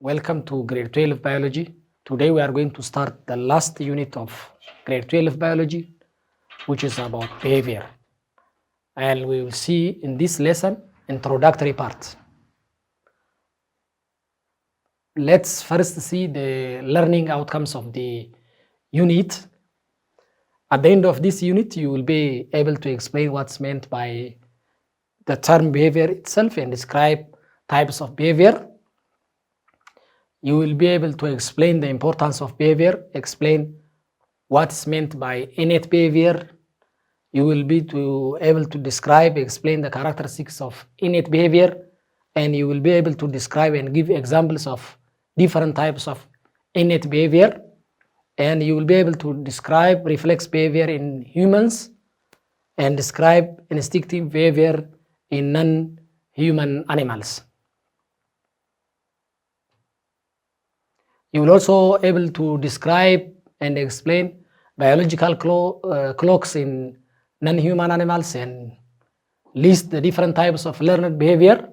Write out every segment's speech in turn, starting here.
Welcome to grade 12 biology. Today we are going to start the last unit of grade 12 biology, which is about behavior. And we will see in this lesson introductory part. Let's first see the learning outcomes of the unit. At the end of this unit, you will be able to explain what's meant by the term behavior itself and describe types of behavior. You will be able to explain the importance of behavior, explain what's meant by innate behavior. You will be able to describe, explain the characteristics of innate behavior, and you will be able to describe and give examples of different types of innate behavior. And you will be able to describe reflex behavior in humans and describe instinctive behavior in non-human animals. You will also be able to describe and explain biological clocks in non-human animals and list the different types of learned behavior,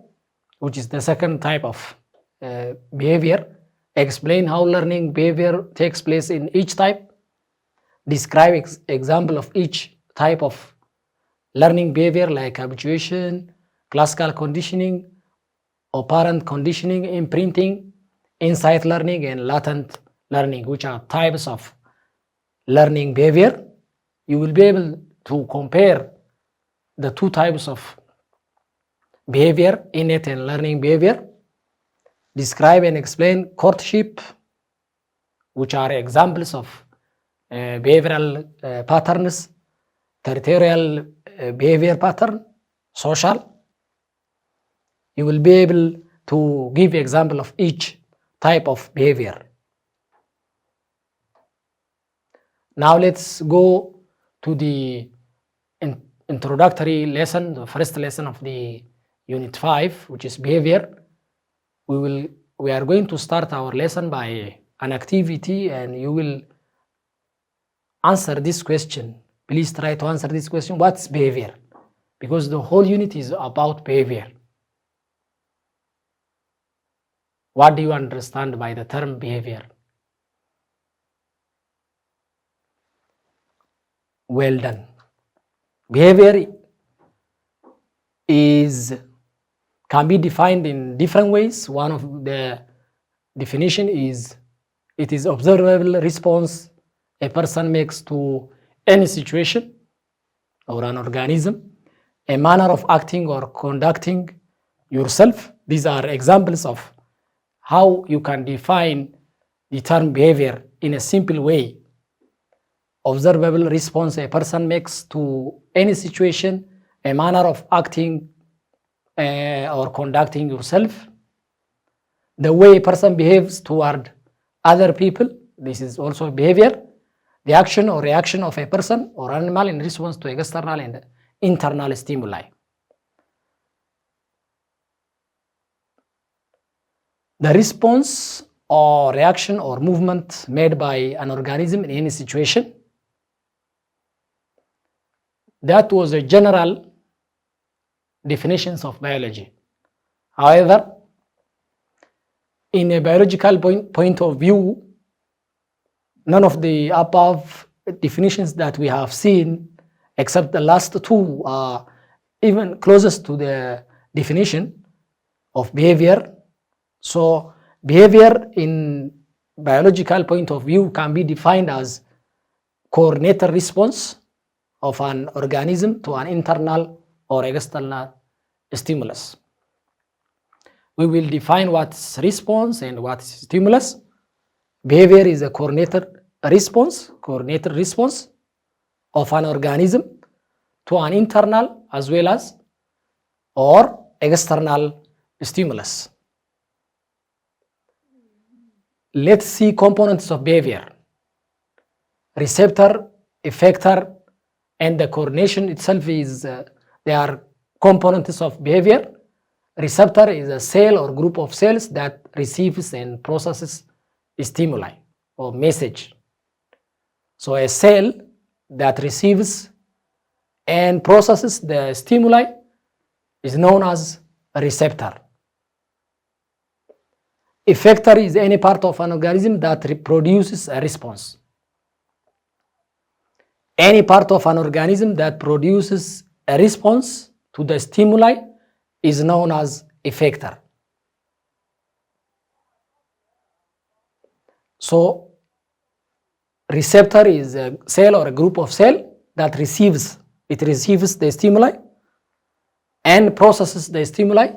which is the second type of behavior. Explain how learning behavior takes place in each type. Describe example of each type of learning behavior like habituation, classical conditioning, operant conditioning, imprinting, insight learning, and latent learning, which are types of learning behavior. You will be able to compare the two types of behavior, innate and learning behavior. Describe and explain courtship, which are examples of behavioral patterns, territorial behavior pattern, social. You will be able to give example of each type of behavior. Now let's go to the introductory lesson, the first lesson of the unit 5, which is behavior. We are going to start our lesson by an activity, and you will answer this question. Please try to answer this question. What's behavior? Because the whole unit is about behavior. What do you understand by the term behavior? Well done. Behavior can be defined in different ways. One of the definition is it is observable response a person makes to any situation or an organism, a manner of acting or conducting yourself. These are examples of how you can define the term behavior in a simple way. Observable response a person makes to any situation, a manner of acting or conducting yourself, the way a person behaves toward other people, this is also behavior, the action or reaction of a person or animal in response to external and internal stimuli. The response or reaction or movement made by an organism in any situation. That was a general definitions of biology. However, in a biological point of view, none of the above definitions that we have seen, except the last two, are even closest to the definition of behavior. So behavior in biological point of view can be defined as coordinated response of an organism to an internal or external stimulus. We will define what's response and what's stimulus. Behavior is a coordinated response of an organism to an internal as well as or external stimulus. Let's see components of behavior. Receptor, effector, and the coordination itself is, they are components of behavior. Receptor is a cell or group of cells that receives and processes stimuli or message. So a cell that receives and processes the stimuli is known as a receptor. Effector is any part of an organism that produces a response. Any part of an organism that produces a response to the stimuli is known as effector. So receptor is a cell or a group of cells that receives the stimuli and processes the stimuli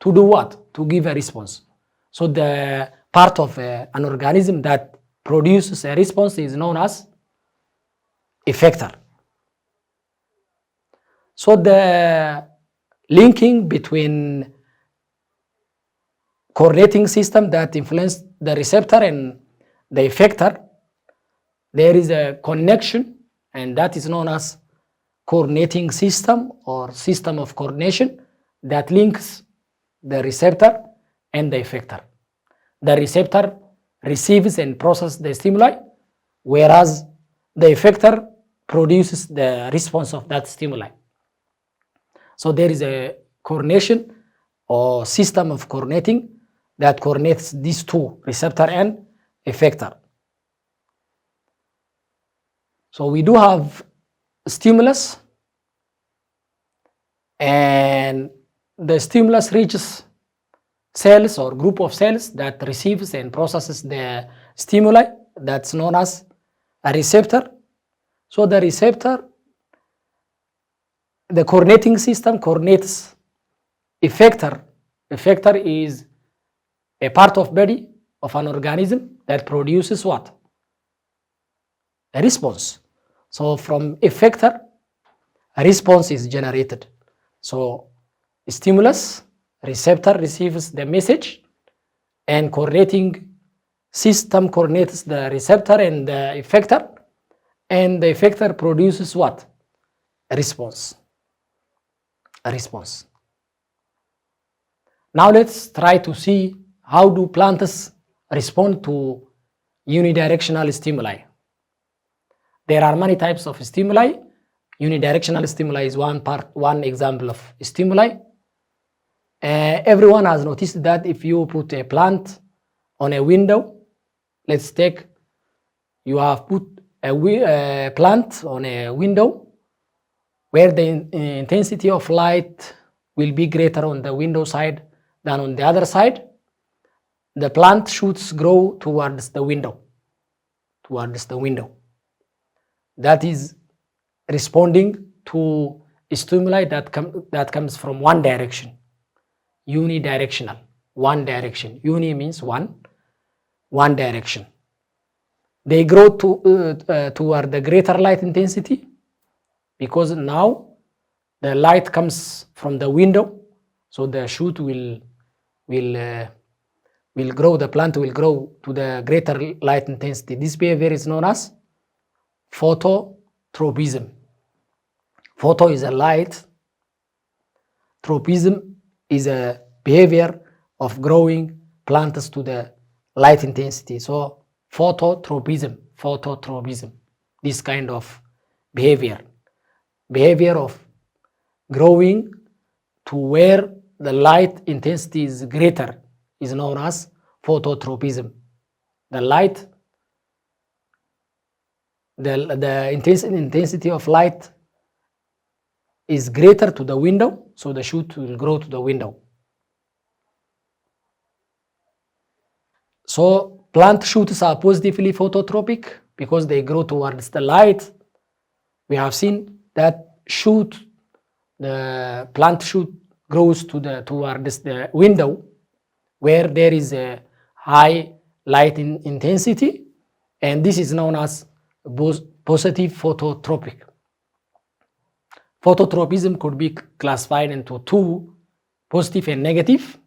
to do what? To give a response. So the part of an organism that produces a response is known as effector. So the linking between coordinating system that influence the receptor and the effector, there is a connection, and that is known as coordinating system or system of coordination that links the receptor and the effector. The receptor receives and processes the stimuli, whereas the effector produces the response of that stimuli. So there is a coordination or system of coordinating that coordinates these two, receptor and effector. So we do have stimulus, and the stimulus reaches cells or group of cells that receives and processes the stimuli. That's known as a receptor. So the receptor, the coordinating system coordinates effector. Effector is a part of body of an organism that produces what? A response. So from effector, a response is generated. So stimulus, receptor receives the message, and coordinating system coordinates the receptor and the effector, and the effector produces what? A response. A response. Now let's try to see how do plants respond to unidirectional stimuli. There are many types of stimuli. Unidirectional stimuli is one example of stimuli. Everyone has noticed that if you put a plant on a window, let's take, you have put a plant on a window where the intensity of light will be greater on the window side than on the other side. The plant shoots grow towards the window, That is responding to a stimuli that comes from one direction. Unidirectional, one direction. Uni means one direction. They grow toward the greater light intensity because now the light comes from the window, so the shoot will grow, the plant will grow to the greater light intensity. This behavior is known as phototropism. Photo is a light. Tropism is a behavior of growing plants to the light intensity. So phototropism, this kind of behavior of growing to where the light intensity is greater is known as phototropism. The intensity of light is greater to the window, so the shoot will grow to the window. So plant shoots are positively phototropic because they grow towards the light. We have seen that the plant shoot grows towards the window where there is a high light intensity, and this is known as positive phototropic. Phototropism could be classified into two, positive and negative.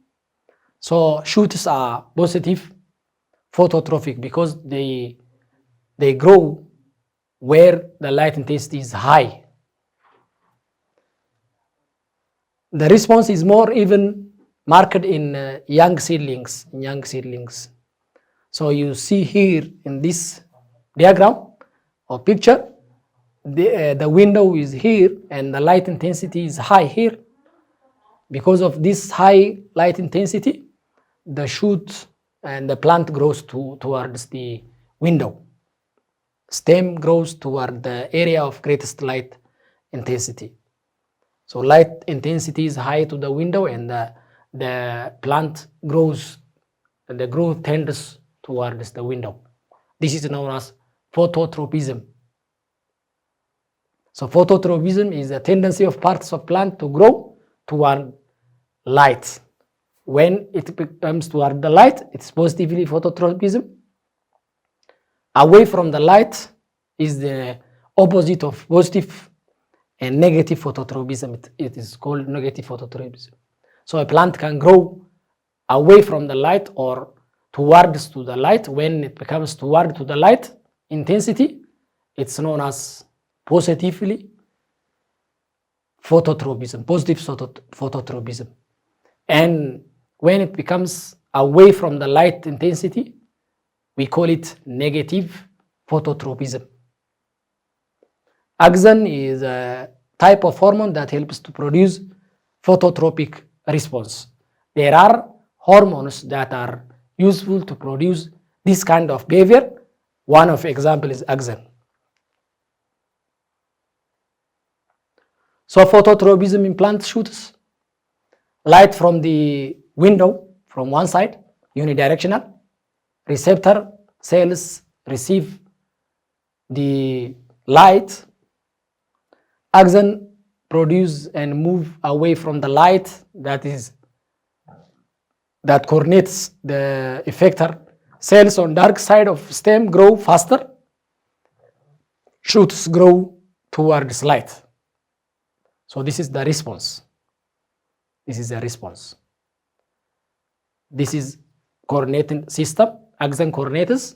So shoots are positive phototropic because they grow where the light intensity is high. The response is more even marked in young seedlings. So you see here in this diagram or picture, the window is here and the light intensity is high here. Because of this high light intensity, the shoot and the plant grows towards the window. Stem grows toward the area of greatest light intensity. So light intensity is high to the window, and the plant grows, and the growth tends towards the window. This is known as phototropism. So phototropism is a tendency of parts of plant to grow toward light. When it comes toward the light, it's positively phototropism. Away from the light is the opposite of positive and negative phototropism. It is called negative phototropism. So a plant can grow away from the light or towards to the light. When it becomes toward to the light intensity, it's known as positively phototropism, positive phototropism. And when it becomes away from the light intensity, we call it negative phototropism. Axon is a type of hormone that helps to produce phototropic response. There are hormones that are useful to produce this kind of behavior. One of example is axon. So phototropism in plant shoots light from the window from one side, unidirectional. Receptor cells receive the light. Axon produce and move away from the light that coordinates the effector. Cells on dark side of stem grow faster. Shoots grow towards light. So this is the response. This is the response. This is coordinating system, axon coordinates.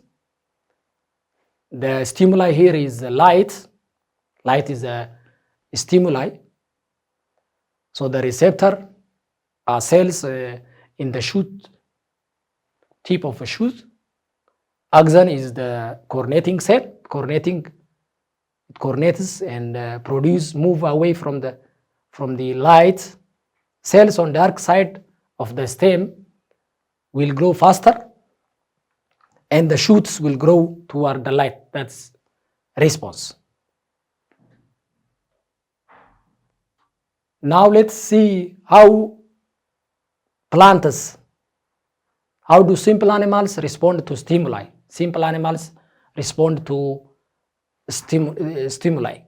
The stimuli here is the light. Light is a stimuli. So the receptor are cells in the shoot, tip of a shoot. Axon is the coordinating cell, it coordinates and move away from the light. Cells on dark side of the stem will grow faster, and the shoots will grow toward the light. That's response. Now let's see how do simple animals respond to stimuli. Simple animals respond to stimuli.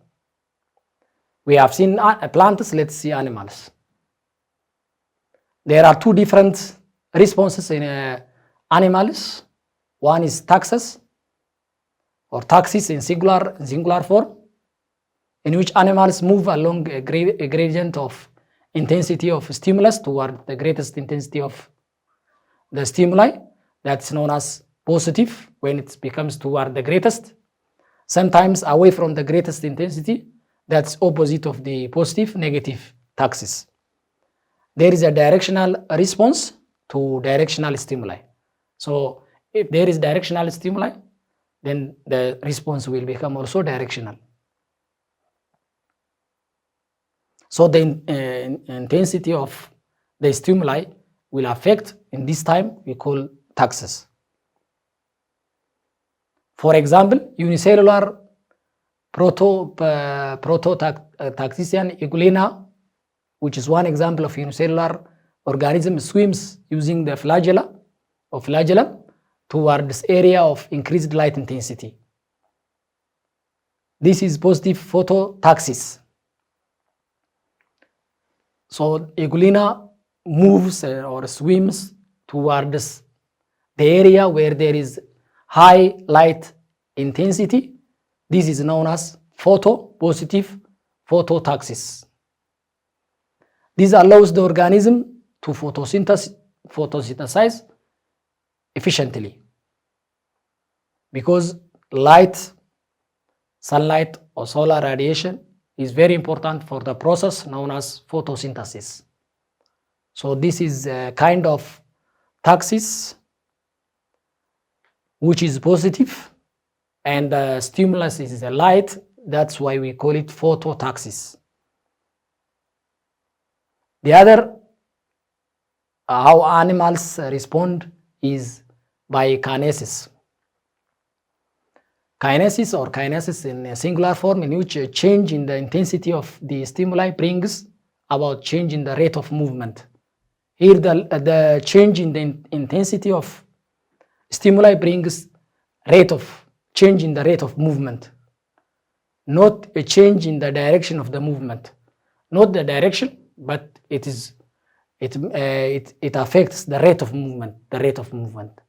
We have seen plants, let's see animals. There are two different responses in animals. One is taxis or taxis in singular form, in which animals move along a gradient of intensity of stimulus toward the greatest intensity of the stimuli. That's known as positive when it becomes toward the greatest. Sometimes away from the greatest intensity, that's opposite of the positive, negative taxis. There is a directional response to directional stimuli. So if there is directional stimuli, then the response will become also directional. So the intensity of the stimuli will affect, in this time we call taxis. For example, unicellular prototaxician Igulina, which is one example of unicellular organism, swims using the flagellum toward this area of increased light intensity. This is positive phototaxis. So Igulina moves or swims towards the area where there is high light intensity. This is known as positive phototaxis. This allows the organism to photosynthesize efficiently, because light, sunlight or solar radiation is very important for the process known as photosynthesis. So this is a kind of taxis which is positive, and the stimulus is the light. That's why we call it phototaxis. The other how animals respond is by kinesis. Kinesis or kinesis in a singular form, in which a change in the intensity of the stimuli brings about change in the rate of movement. Here the change in the intensity of stimuli brings change in the rate of movement, not a change in the direction of the movement. Not the direction, but it affects the rate of movement.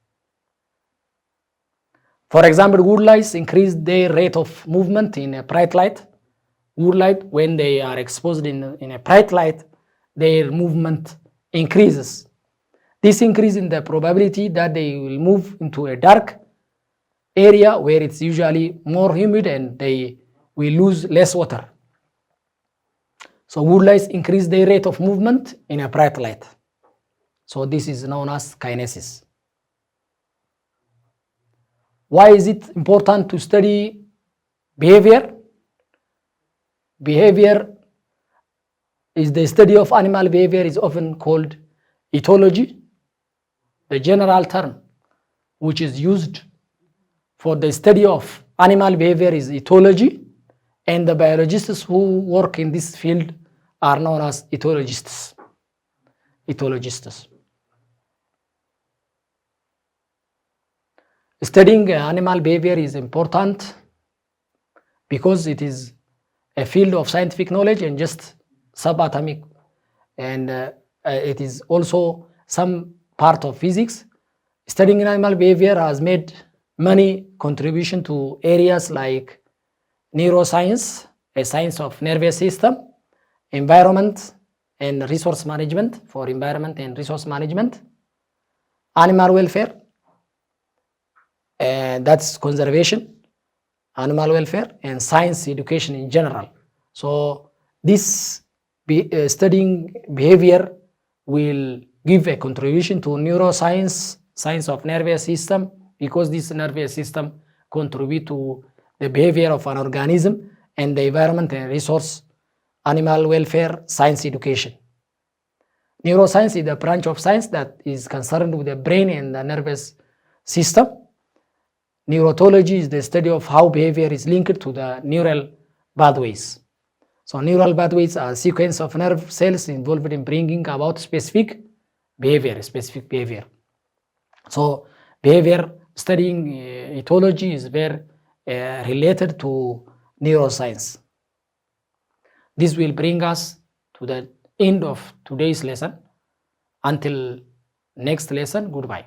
For example, wood lice increase their rate of movement in a bright light. Wood light, when they are exposed in a bright light, their movement increases. This increase in the probability that they will move into a dark area where it's usually more humid and they will lose less water. So wood lice increase their rate of movement in a bright light. So this is known as kinesis. Why is it important to study behavior? Behavior is the study of animal behavior, is often called ethology. The general term which is used for the study of animal behavior is ethology, and the biologists who work in this field are known as ethologists. Studying animal behavior is important because it is a field of scientific knowledge and just subatomic, and it is also some part of physics. Studying animal behavior has made many contributions to areas like neuroscience, a science of nervous system, environment and resource management, for environment and resource management, animal welfare, that's conservation, animal welfare, and science education in general. So this studying behavior will give a contribution to neuroscience, science of nervous system, because this nervous system contribute to the behavior of an organism, and the environment and resource, animal welfare, science education. Neuroscience is the branch of science that is concerned with the brain and the nervous system. Neurotology is the study of how behavior is linked to the neural pathways. So neural pathways are a sequence of nerve cells involved in bringing about specific behavior. So behavior studying ethology is very related to neuroscience. This will bring us to the end of today's lesson. Until next lesson, goodbye.